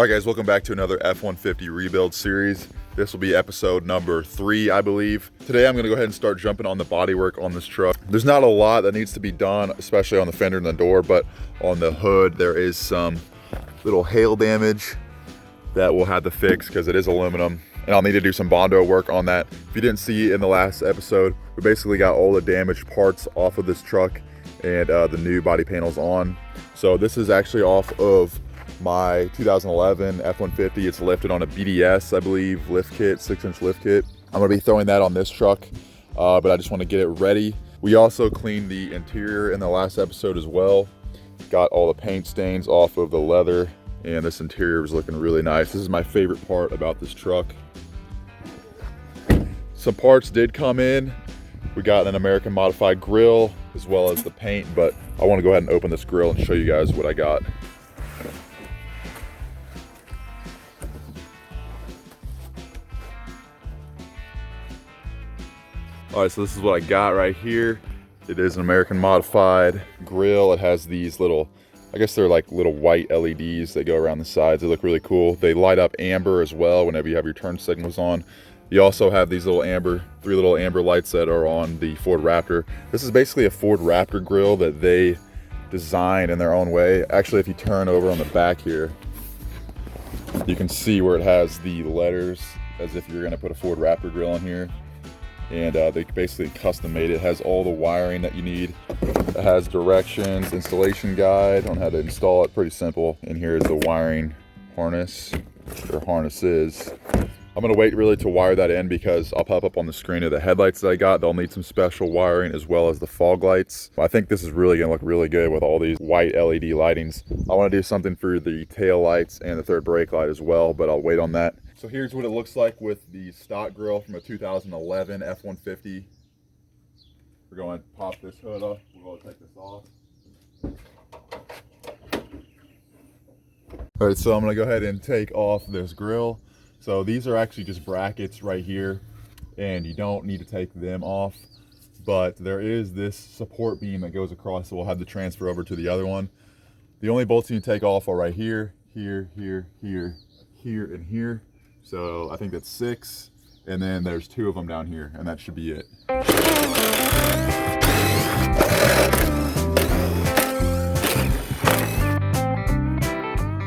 All right, guys, welcome back to another F150 rebuild series. This will be episode number 3, I believe. Today, I'm gonna go ahead and start jumping on the bodywork on this truck. There's not a lot that needs to be done, especially on the fender and the door, but on the hood, there is some little hail damage that we'll have to fix because it is aluminum, and I'll need to do some Bondo work on that. If you didn't see in the last episode, we basically got all the damaged parts off of this truck and the new body panels on. So this is actually off of my 2011 F150. It's lifted on a BDS, I believe, lift kit, 6-inch lift kit. I'm gonna be throwing that on this truck, but I just wanna get it ready. We also cleaned the interior in the last episode as well. Got all the paint stains off of the leather, and this interior was looking really nice. This is my favorite part about this truck. Some parts did come in. We got an American modified grill as well as the paint, but I wanna go ahead and open this grill and show you guys what I got. All right, so this is what I got right here. It is an American modified grill. It has these little, I guess they're like little white LEDs that go around the sides. They look really cool. They light up amber as well whenever you have your turn signals on. You also have these little three little amber lights that are on the Ford Raptor. This is basically a Ford Raptor grill that they designed in their own way. Actually, if you turn over on the back here, you can see where it has the letters as if you're gonna put a Ford Raptor grill in here. And they basically custom made it. It has all the wiring that you need. It has directions, installation guide on how to install it, pretty simple. And here is the wiring harness, or harnesses. I'm gonna wait really to wire that in because I'll pop up on the screen of the headlights that I got. They'll need some special wiring as well as the fog lights. I think this is really gonna look really good with all these white LED lightings. I wanna do something for the tail lights and the third brake light as well, but I'll wait on that. So here's what it looks like with the stock grill from a 2011 F150. We're going to pop this hood up. We're going to take this off. All right, so I'm going to go ahead and take off this grill. So these are actually just brackets right here, and you don't need to take them off. But there is this support beam that goes across, so we'll have to transfer over to the other one. The only bolts you can take off are right here, here, here, here, here, and here. So I think that's 6, and then there's 2 of them down here, and that should be it.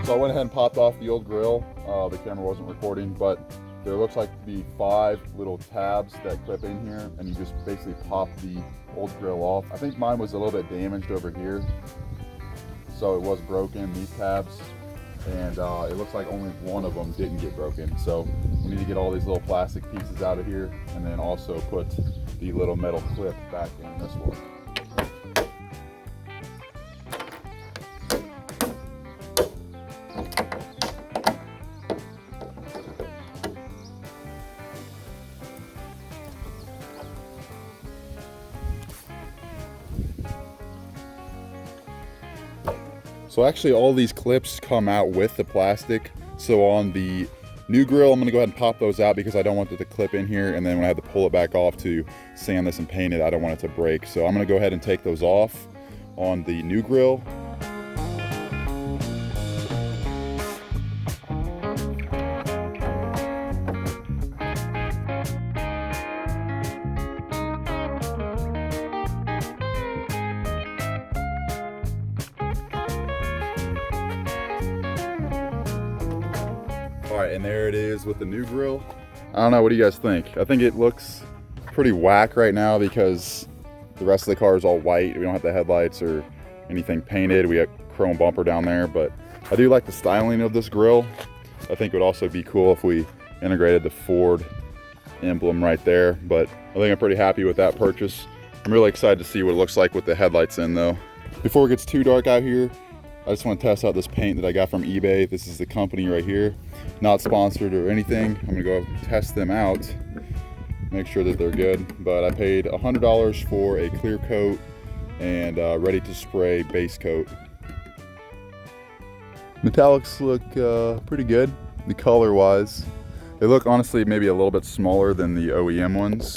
So I went ahead and popped off the old grill. The camera wasn't recording, but there looks like to be 5 little tabs that clip in here, and you just basically pop the old grill off. I think mine was a little bit damaged over here, so it was broken, these tabs. And it looks like only one of them didn't get broken. So we need to get all these little plastic pieces out of here and then also put the little metal clip back in this one. So actually all these clips come out with the plastic. So on the new grill, I'm gonna go ahead and pop those out because I don't want it to clip in here, and then when I have to pull it back off to sand this and paint it, I don't want it to break. So I'm gonna go ahead and take those off on the new grill. All right, and there it is with the new grill. I don't know, what do you guys think? I think it looks pretty whack right now because the rest of the car is all white. We don't have the headlights or anything painted. We got chrome bumper down there, but I do like the styling of this grill. I think it would also be cool if we integrated the Ford emblem right there, but I think I'm pretty happy with that purchase. I'm really excited to see what it looks like with the headlights in though. Before it gets too dark out here, I just want to test out this paint that I got from eBay. This is the company right here. Not sponsored or anything. I'm gonna go test them out, make sure that they're good. But I paid $100 for a clear coat and ready to spray base coat. Metallics look pretty good, the color wise. They look honestly maybe a little bit smaller than the OEM ones.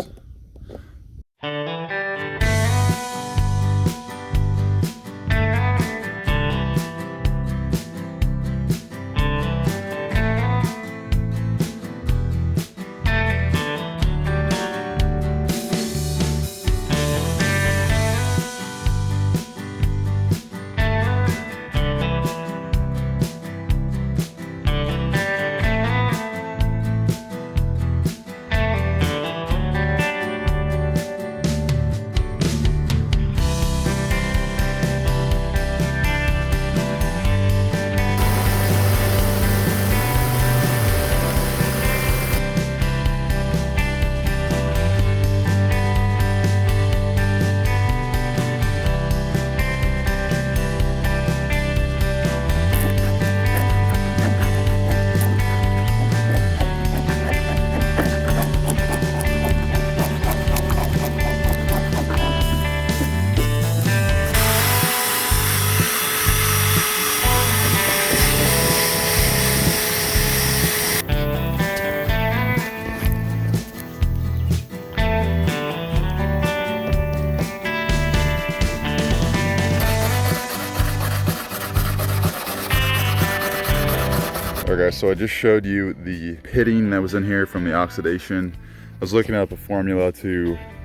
Okay, guys, so I just showed you the pitting that was in here from the oxidation. I was looking up a formula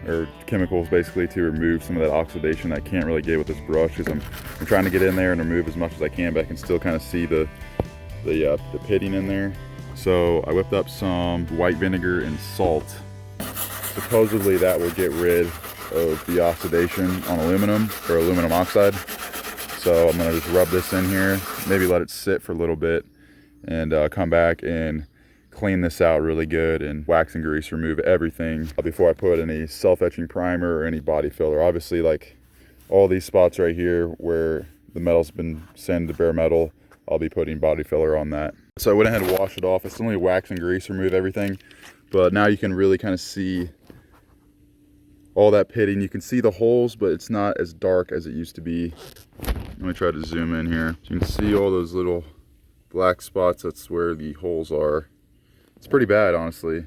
or chemicals basically, to remove some of that oxidation I can't really get with this brush, because I'm trying to get in there and remove as much as I can, but I can still kind of see the pitting in there. So I whipped up some white vinegar and salt. Supposedly that will get rid of the oxidation on aluminum, or aluminum oxide. So I'm gonna just rub this in here, maybe let it sit for a little bit, and come back and clean this out really good and wax and grease, remove everything before I put any self-etching primer or any body filler. Obviously, like all these spots right here where the metal's been sanded to bare metal, I'll be putting body filler on that. So I went ahead and washed it off. It's only wax and grease, remove everything, but now you can really kind of see all that pitting. You can see the holes, but it's not as dark as it used to be. Let me try to zoom in here. You can see all those little black spots. That's where the holes are. It's pretty bad, honestly.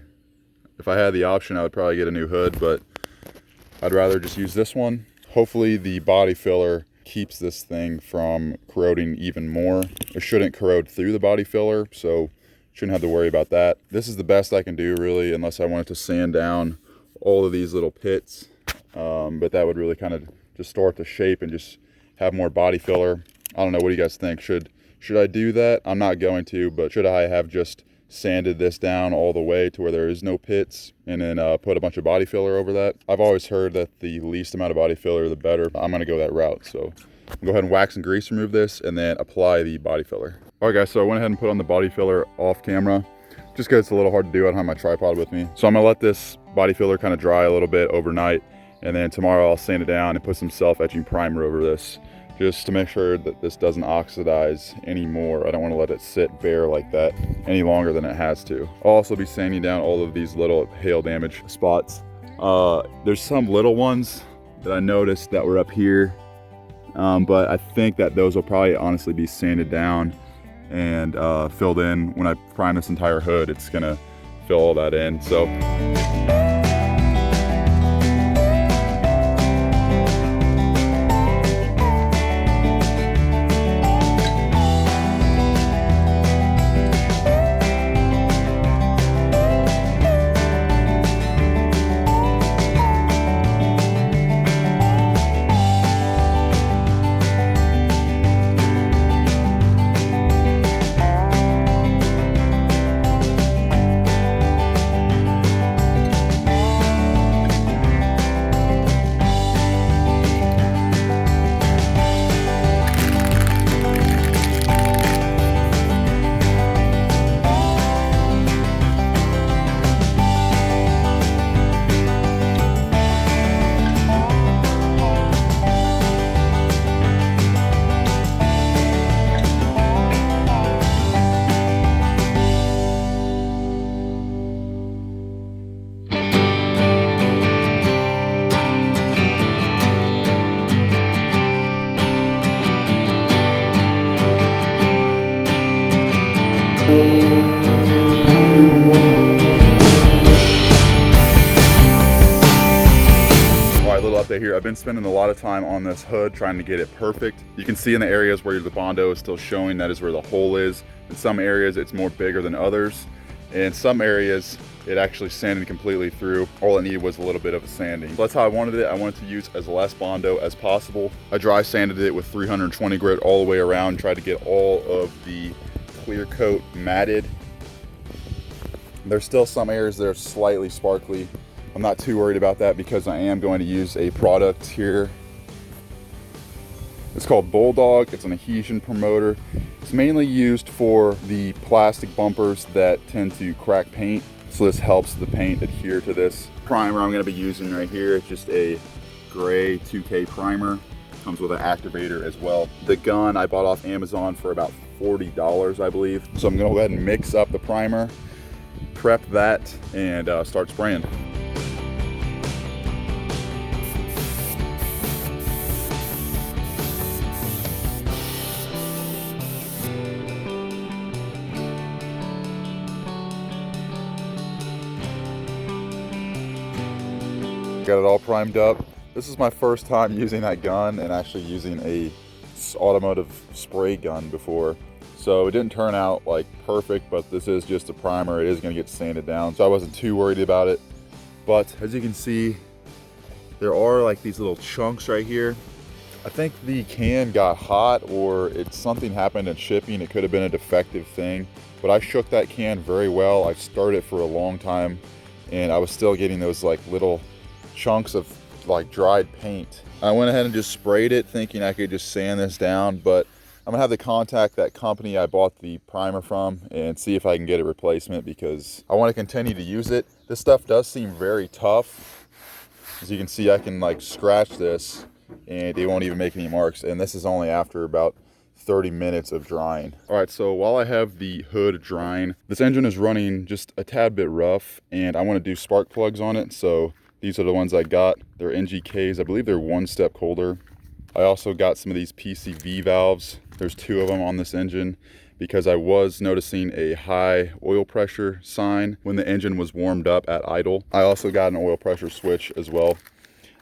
If I had the option, I would probably get a new hood, but I'd rather just use this one. Hopefully the body filler keeps this thing from corroding even more. It shouldn't corrode through the body filler, so shouldn't have to worry about that. This is the best I can do, really, unless I wanted to sand down all of these little pits, but that would really kind of distort the shape and just have more body filler. I don't know, what do you guys think? Should I do that? I'm not going to, but should I have just sanded this down all the way to where there is no pits and then put a bunch of body filler over that? I've always heard that the least amount of body filler, the better. I'm gonna go that route, so I'll go ahead and wax and grease remove this and then apply the body filler. All right, guys, so I went ahead and put on the body filler off camera, just because it's a little hard to do. I don't have my tripod with me. So I'm gonna let this body filler kind of dry a little bit overnight, and then tomorrow I'll sand it down and put some self-etching primer over this, just to make sure that this doesn't oxidize anymore. I don't want to let it sit bare like that any longer than it has to. I'll also be sanding down all of these little hail damage spots. There's some little ones that I noticed that were up here, but I think that those will probably honestly be sanded down and filled in. When I prime this entire hood, it's gonna fill all that in. So here, I've been spending a lot of time on this hood trying to get it perfect. You can see in the areas where the Bondo is still showing, that is where the hole is. In some areas it's more bigger than others. In some areas it actually sanded completely through. All it needed was a little bit of a sanding. So that's how I wanted it. I wanted to use as less Bondo as possible. I dry sanded it with 320 grit all the way around, tried to get all of the clear coat matted. There's still some areas that are slightly sparkly. I'm not too worried about that because I am going to use a product here. It's called Bulldog. It's an adhesion promoter. It's mainly used for the plastic bumpers that tend to crack paint. So this helps the paint adhere to this. Primer I'm going to be using right here, it's just a gray 2K primer. Comes with an activator as well. The gun I bought off Amazon for about $40, I believe. So I'm going to go ahead and mix up the primer, prep that, and start spraying. Got it all primed up. This is my first time using that gun and actually using a automotive spray gun before. So it didn't turn out like perfect, but this is just a primer. It is gonna get sanded down, so I wasn't too worried about it. But as you can see, there are like these little chunks right here. I think the can got hot, or something happened in shipping. It could have been a defective thing, but I shook that can very well. I stirred it for a long time, and I was still getting those like little chunks of like dried paint. I went ahead and just sprayed it thinking I could just sand this down, but I'm gonna have to contact that company I bought the primer from and see if I can get a replacement, because I want to continue to use it. This stuff does seem very tough. As you can see, I can like scratch this and it won't even make any marks, and this is only after about 30 minutes of drying. All right, so while I have the hood drying, this engine is running just a tad bit rough, and I want to do spark plugs on it. So these are the ones I got. They're NGKs. I believe they're 1 step colder. I also got some of these PCV valves. There's 2 of them on this engine, because I was noticing a high oil pressure sign when the engine was warmed up at idle. I also got an oil pressure switch as well.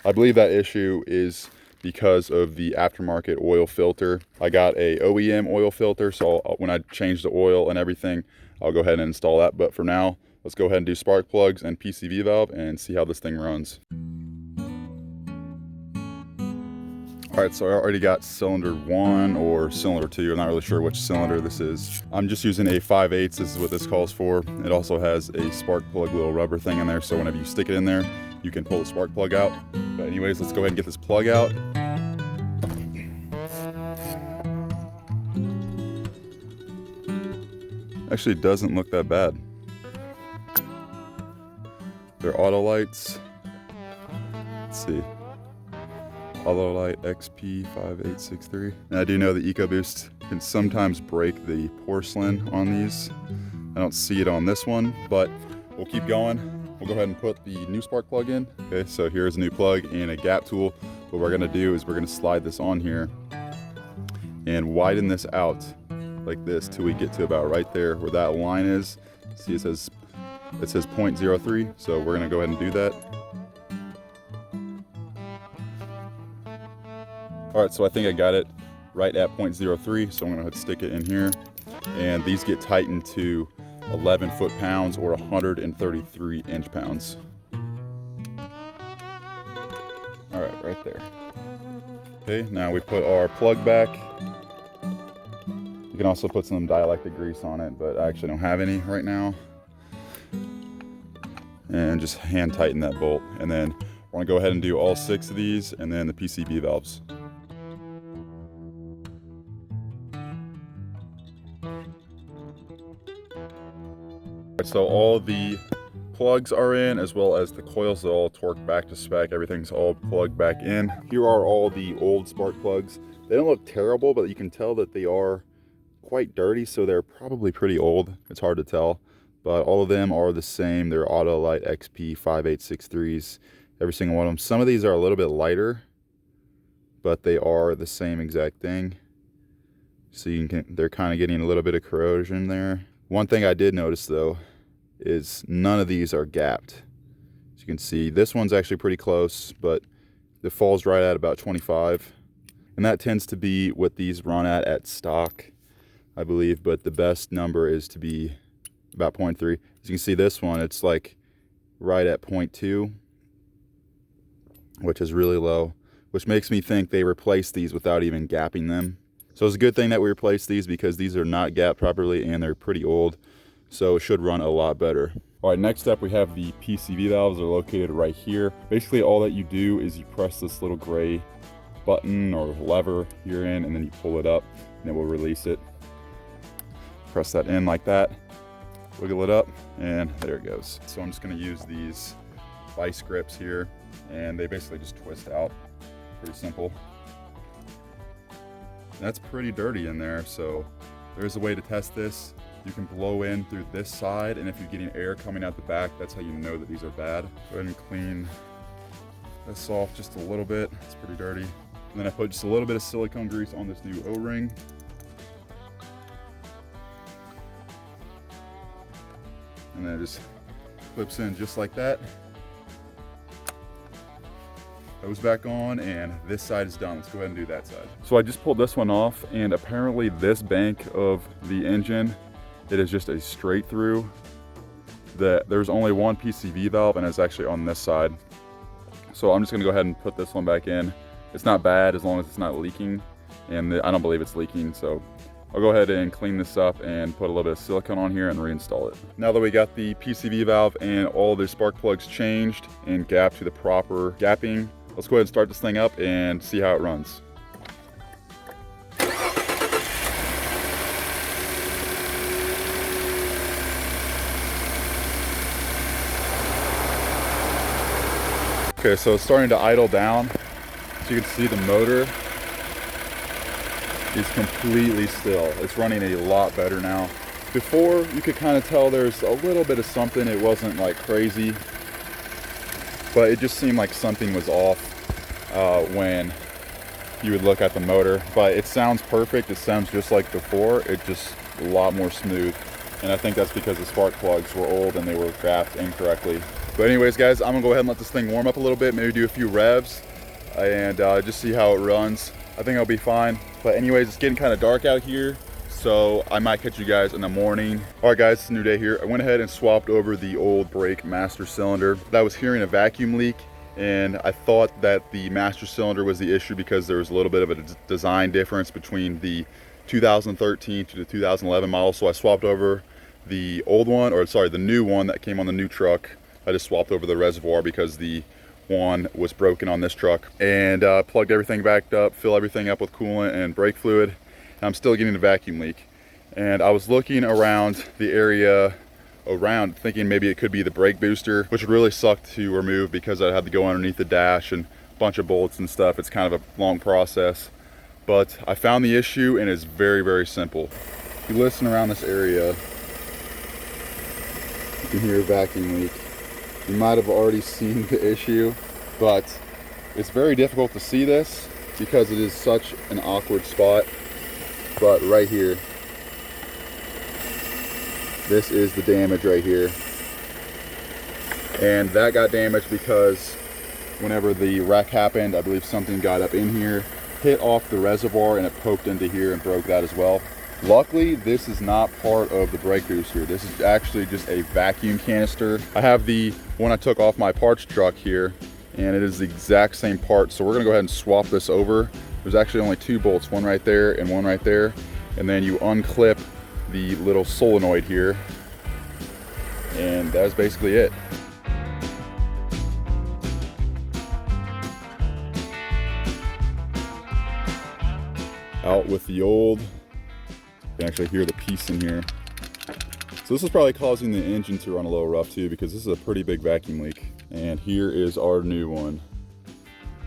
I believe that issue is because of the aftermarket oil filter. I got a OEM oil filter, so when I change the oil and everything, I'll go ahead and install that. But for now, let's go ahead and do spark plugs and PCV valve and see how this thing runs. All right, so I already got cylinder 1 or cylinder 2. I'm not really sure which cylinder this is. I'm just using a 5/8. This is what this calls for. It also has a spark plug little rubber thing in there, so whenever you stick it in there, you can pull the spark plug out. But anyways, let's go ahead and get this plug out. Actually, it doesn't look that bad. They're auto lights. Let's see. Autolite XP5863. And I do know the EcoBoost can sometimes break the porcelain on these. I don't see it on this one, but we'll keep going. We'll go ahead and put the new spark plug in. Okay, so here's a new plug and a gap tool. What we're gonna do is we're gonna slide this on here and widen this out like this till we get to about right there where that line is. See, it says 0.03, so we're gonna go ahead and do that. All right, so I think I got it right at 0.03, so I'm gonna stick it in here. And these get tightened to 11 foot-pounds or 133 inch-pounds. All right, right there. Okay, now we put our plug back. You can also put some dielectric grease on it, but I actually don't have any right now. And just hand tighten that bolt. And then we're gonna go ahead and do all 6 of these, and then the PCV valves. So all the plugs are in, as well as the coils. They're all torqued back to spec. Everything's all plugged back in. Here are all the old spark plugs. They don't look terrible, but you can tell that they are quite dirty, so they're probably pretty old. It's hard to tell, but all of them are the same. They're Autolite XP5863s, every single one of them. Some of these are a little bit lighter, but they are the same exact thing. So they're kind of getting a little bit of corrosion there. One thing I did notice though is none of these are gapped. As you can see, this one's actually pretty close, but it falls right at about 25. And that tends to be what these run at stock, I believe, but the best number is to be about 0.3. As you can see, this one, it's like right at 0.2, which is really low, which makes me think they replaced these without even gapping them. So it's a good thing that we replaced these, because these are not gapped properly and they're pretty old, so it should run a lot better. All right, next up we have the PCV valves. They're located right here. Basically all that you do is you press this little gray button or lever here in, and then you pull it up and it will release it. Press that in like that, wiggle it up, and there it goes. So I'm just gonna use these vice grips here, and they basically just twist out. Pretty simple. That's pretty dirty in there, so there's a way to test this. You can blow in through this side, and if you're getting air coming out the back, that's how you know that these are bad. Go ahead and clean this off just a little bit. It's pretty dirty. And then I put just a little bit of silicone grease on this new O-ring. And then it just clips in just like that. Hose back on, and this side is done. Let's go ahead and do that side. So I just pulled this one off, and apparently this bank of the engine, it is just a straight through. There's only one PCV valve, and it's actually on this side. So I'm just gonna go ahead and put this one back in. It's not bad as long as it's not leaking, and I don't believe it's leaking, so I'll go ahead and clean this up and put a little bit of silicone on here and reinstall it. Now that we got the PCV valve and all the spark plugs changed and gapped to the proper gapping, let's go ahead and start this thing up and see how it runs. Okay, so it's starting to idle down. So you can see the motor is completely still. It's running a lot better now. Before, you could kind of tell there's a little bit of something. It wasn't like crazy, but it just seemed like something was off when you would look at the motor. But it sounds perfect. It sounds just like before. It's just a lot more smooth. And I think that's because the spark plugs were old and they were gapped incorrectly. But anyways, guys, I'm gonna go ahead and let this thing warm up a little bit, maybe do a few revs and just see how it runs. I think I'll be fine. But anyways, it's getting kind of dark out here, so I might catch you guys in the morning. All right, guys, it's a new day here. I went ahead and swapped over the old brake master cylinder. I was hearing a vacuum leak, and I thought that the master cylinder was the issue because there was a little bit of a design difference between the 2013 to the 2011 model. So I swapped over the old one, or sorry, the new one that came on the new truck. I just swapped over the reservoir because the one was broken on this truck, and plugged everything back up, fill everything up with coolant and brake fluid, and I'm still getting a vacuum leak. And I was looking around the area thinking maybe it could be the brake booster, which would really suck to remove because I had to go underneath the dash and a bunch of bolts and stuff. It's kind of a long process, but I found the issue, and it's very, very simple. If you listen around this area, you can hear a vacuum leak. You might have already seen the issue, but it's very difficult to see this because it is such an awkward spot. But right here, this is the damage right here. And that got damaged because whenever the wreck happened, I believe something got up in here, hit off the reservoir, and it poked into here and broke that as well. Luckily, this is not part of the brake booster. This is actually just a vacuum canister. I have the one I took off my parts truck here, and it is the exact same part. So we're gonna go ahead and swap this over. There's actually only two bolts, one right there and one right there. And then you unclip the little solenoid here, and that's basically it. Out with the old. You can actually hear the piece in here. So this is probably causing the engine to run a little rough too, because this is a pretty big vacuum leak. And here is our new one. So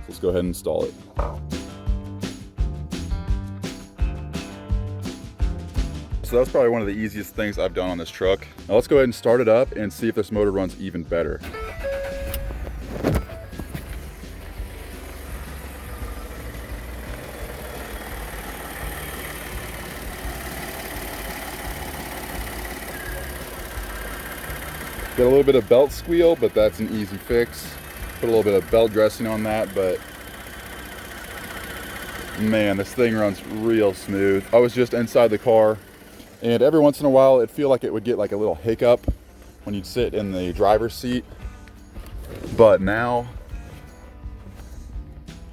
let's go ahead and install it. So that's probably one of the easiest things I've done on this truck. Now let's go ahead and start it up and see if this motor runs even better. Got a little bit of belt squeal, but that's an easy fix. Put a little bit of belt dressing on that, but man, this thing runs real smooth. I was just inside the car, and every once in a while it'd feel like it would get like a little hiccup when you'd sit in the driver's seat, but now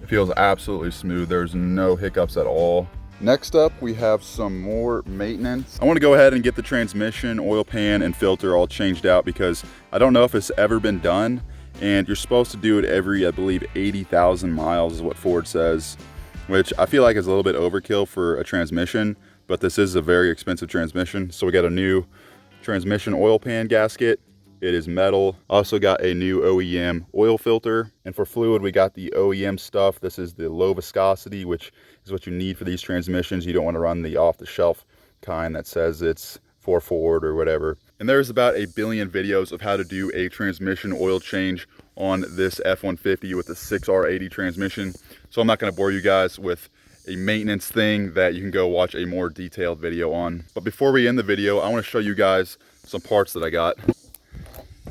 it feels absolutely smooth. There's no hiccups at all. Next up, we have some more maintenance. I want to go ahead and get the transmission, oil pan, and filter all changed out because I don't know if it's ever been done, and you're supposed to do it every, I believe, 80,000 miles is what Ford says, which I feel like is a little bit overkill for a transmission, but this is a very expensive transmission. So we got a new transmission oil pan gasket. It is metal. Also got a new OEM oil filter. And for fluid, we got the OEM stuff. This is the low viscosity, which is what you need for these transmissions. You don't want to run the off-the-shelf kind that says it's for Ford or whatever. And there's about 1 billion videos of how to do a transmission oil change on this F150 with the 6R80 transmission. So I'm not going to bore you guys with a maintenance thing that you can go watch a more detailed video on. But before we end the video, I want to show you guys some parts that I got.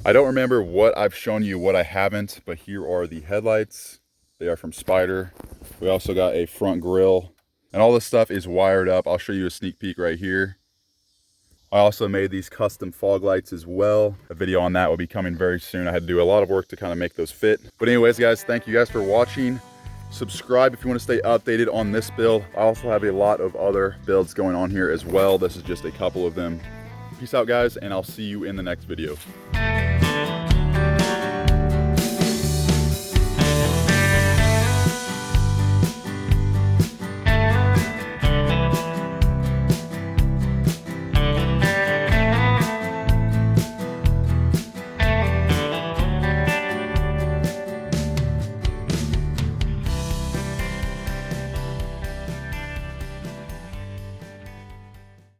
I don't remember what I've shown you, what I haven't, but here are the headlights. They are from Spider. We also got a front grille, and all this stuff is wired up. I'll show you a sneak peek right here. I also made these custom fog lights as well. A video on that will be coming very soon. I had to do a lot of work to kind of make those fit. But anyways, guys, thank you guys for watching. Subscribe if you want to stay updated on this build. I also have a lot of other builds going on here as well. This is just a couple of them. Peace out, guys, and I'll see you in the next video.